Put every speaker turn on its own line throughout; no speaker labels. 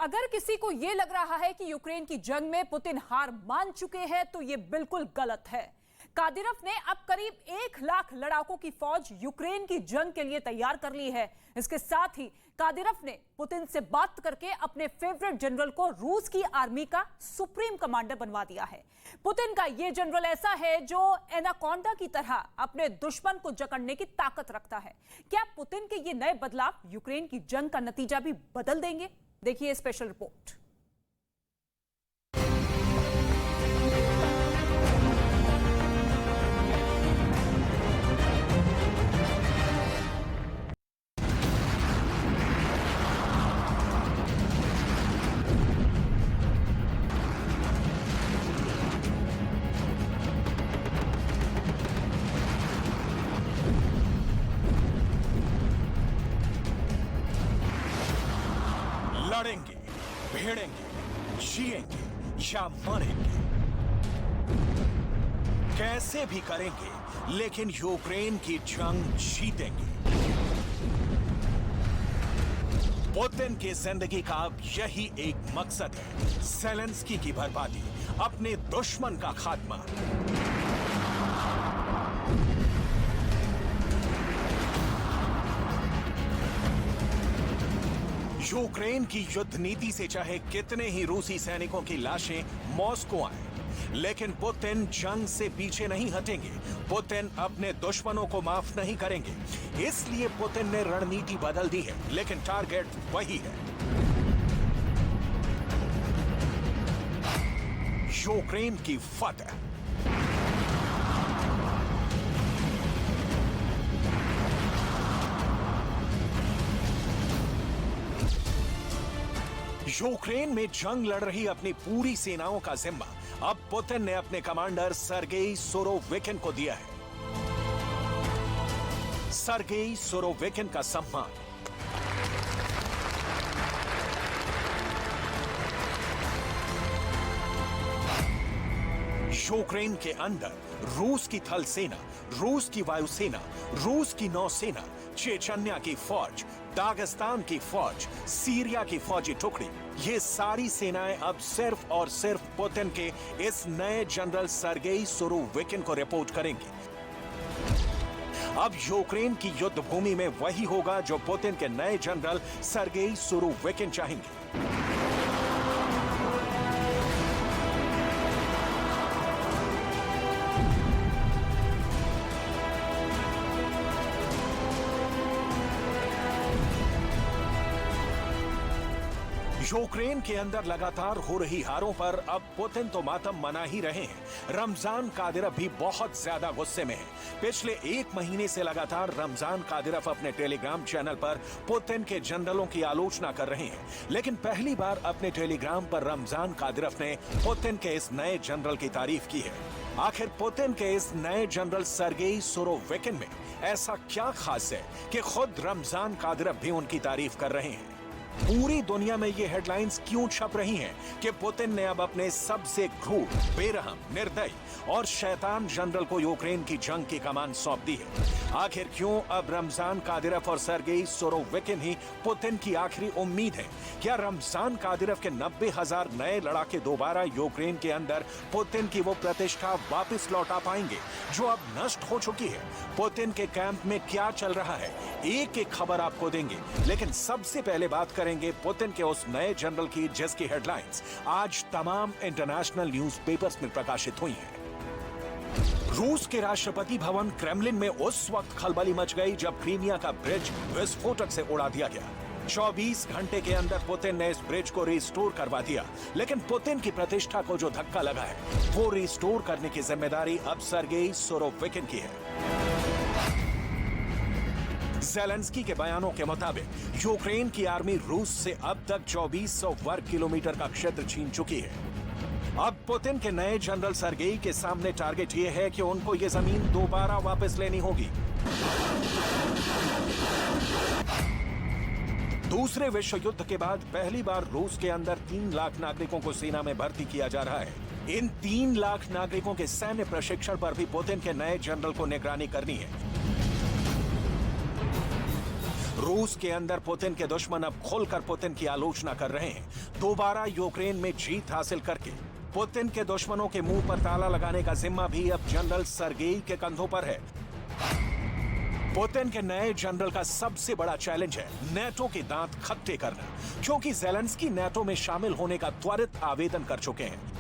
अगर किसी को यह लग रहा है कि यूक्रेन की जंग में पुतिन हार मान चुके हैं तो यह बिल्कुल गलत है। कादिरोव ने अब करीब 1 लाख लड़ाकों की फौज यूक्रेन की जंग के लिए तैयार कर ली है। इसके साथ ही कादिरोव ने पुतिन से बात करके अपने फेवरेट जनरल को रूस की आर्मी का सुप्रीम कमांडर बनवा दिया है। पुतिन का यह जनरल ऐसा है जो एनाकोंडा की तरह अपने दुश्मन को जकड़ने की ताकत रखता है। क्या पुतिन के ये नए बदलाव यूक्रेन की जंग का नतीजा भी बदल देंगे? देखिए स्पेशल रिपोर्ट।
लड़ेंगे, भिड़ेंगे, जिएंगे या मरेंगे, कैसे भी करेंगे लेकिन यूक्रेन की जंग जीतेंगे। पुतिन की जिंदगी का अब यही एक मकसद है, ज़ेलेंस्की की बर्बादी, अपने दुश्मन का खात्मा। यूक्रेन की युद्ध नीति से चाहे कितने ही रूसी सैनिकों की लाशें मॉस्को आए, लेकिन पुतिन जंग से पीछे नहीं हटेंगे। पुतिन अपने दुश्मनों को माफ नहीं करेंगे। इसलिए पुतिन ने रणनीति बदल दी है, लेकिन टारगेट वही है, यूक्रेन की फतह। यूक्रेन में जंग लड़ रही अपनी पूरी सेनाओं का जिम्मा अब पुतिन ने अपने कमांडर सर्गेई सुरोविकिन को दिया है। सर्गेई सुरोविकिन का सम्मान यूक्रेन के अंदर रूस की थल सेना, रूस की वायुसेना, रूस की नौसेना, चेचन्या की फौज, दागिस्तान की फौज, सीरिया की फौजी टुकड़ी, ये सारी सेनाएं अब सिर्फ और सिर्फ पुतिन के इस नए जनरल सर्गेई सुरोविकिन को रिपोर्ट करेंगी। अब यूक्रेन की युद्ध भूमि में वही होगा जो पुतिन के नए जनरल सर्गेई सुरोविकिन चाहेंगे। यूक्रेन के अंदर लगातार हो रही हारों पर अब पुतिन तो मातम मना ही रहे हैं। रमजान कादिरोव भी बहुत ज्यादा गुस्से में है। पिछले 1 महीने से लगातार रमजान कादिरोव अपने टेलीग्राम चैनल पर पुतिन के जनरलों की आलोचना कर रहे हैं, लेकिन पहली बार अपने टेलीग्राम पर रमजान कादिरोव ने पुतिन के इस नए जनरल की तारीफ की है। आखिर पुतिन के इस नए जनरल सर्गेई सुरोविकिन में ऐसा क्या खास है कि खुद रमजान कादिरोव भी उनकी तारीफ कर रहे हैं? पूरी दुनिया में ये हेडलाइंस क्यों छप रही हैं कि पुतिन ने अब अपने सबसे क्रूर, बेरहम, निर्दयी और शैतान जनरल को यूक्रेन की जंग की कमान सौंप दी है? आखिर क्यों अब रमजान कादिरोव और सर्गेई सुरोविकिन ही पुतिन की आखिरी उम्मीद है? क्या रमजान कादिरोव के 90,000 नए लड़ाके दोबारा यूक्रेन के अंदर पुतिन की वो प्रतिष्ठा वापस लौटा पाएंगे जो अब नष्ट हो चुकी है? पुतिन के कैंप में क्या चल रहा है, एक एक खबर आपको देंगे, लेकिन सबसे पहले बात करेंगे पुतिन के उस नए जनरल की जिसकी हेडलाइंस आज तमाम इंटरनेशनल न्यूज़पेपर्स में प्रकाशित हुई हैं। रूस के राष्ट्रपति भवन क्रेमलिन में उस वक्त खलबली मच गई जब क्रीमिया का ब्रिज विस्फोटक से उड़ा दिया गया। 24 घंटे के अंदर पुतिन ने इस ब्रिज को रिस्टोर करवा दिया, लेकिन पुतिन की प्रतिष्ठा को जो धक्का लगा है वो रिस्टोर करने की जिम्मेदारी अब सर्गेई सुरोविकिन की है। ज़ेलेंस्की के बयानों के मुताबिक यूक्रेन की आर्मी रूस से अब तक 2400 वर्ग किलोमीटर का क्षेत्र छीन चुकी है। अब पुतिन के नए जनरल सर्गेई के सामने टारगेट ये है कि उनको ये जमीन दोबारा वापस लेनी होगी। दूसरे विश्व युद्ध के बाद पहली बार रूस के अंदर 3 लाख नागरिकों को सेना में भर्ती किया जा रहा है। इन 3 लाख नागरिकों के सैन्य प्रशिक्षण पर भी पुतिन के नए जनरल को निगरानी करनी है। रूस के अंदर पुतिन के दुश्मन अब खुलकर पुतिन की आलोचना कर रहे हैं। दोबारा यूक्रेन में जीत हासिल करके पुतिन के दुश्मनों के मुंह पर ताला लगाने का जिम्मा भी अब जनरल सर्गेई के कंधों पर है। पुतिन के नए जनरल का सबसे बड़ा चैलेंज है नेटो के दांत खट्टे करना, क्योंकि ज़ेलेंस्की नेटो में शामिल होने का त्वरित आवेदन कर चुके हैं।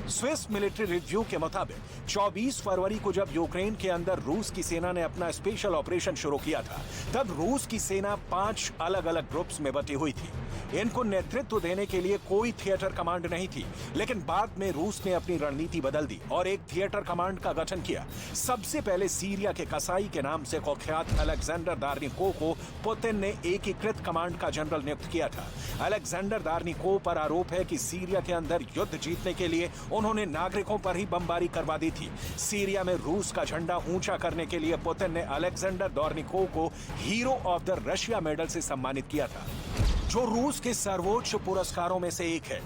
स्विस मिलिट्री रिव्यू के मुताबिक 24 फरवरी को जब यूक्रेन के अंदर रूस की सेना ने अपना स्पेशल ऑपरेशन शुरू किया था, तब रूस की सेना 5 अलग अलग ग्रुप्स में बटी हुई थी। इनको नेतृत्व देने के लिए कोई थिएटर कमांड नहीं थी, लेकिन बाद में रूस ने अपनी रणनीति बदल दी और एक थिएटर कमांड का गठन किया। सबसे पहले सीरिया के कसाई के नाम से कुख्यात अलेक्जेंडर दार्निको को पुतिन ने एकीकृत कमांड का जनरल नियुक्त किया था। अलेक्जेंडर दार्निको पर आरोप है कि सीरिया के अंदर युद्ध जीतने के लिए उन्होंने नागरिकों पर ही बमबारी करवा दी थी। सीरिया में रूस का झंडा ऊंचा करने के लिए पुतिन ने अलेक्जेंडर दार्निको को hero of the Russia medal से सम्मानित किया था, जो रूस के सर्वोच्च पुरस्कारों में से एक है।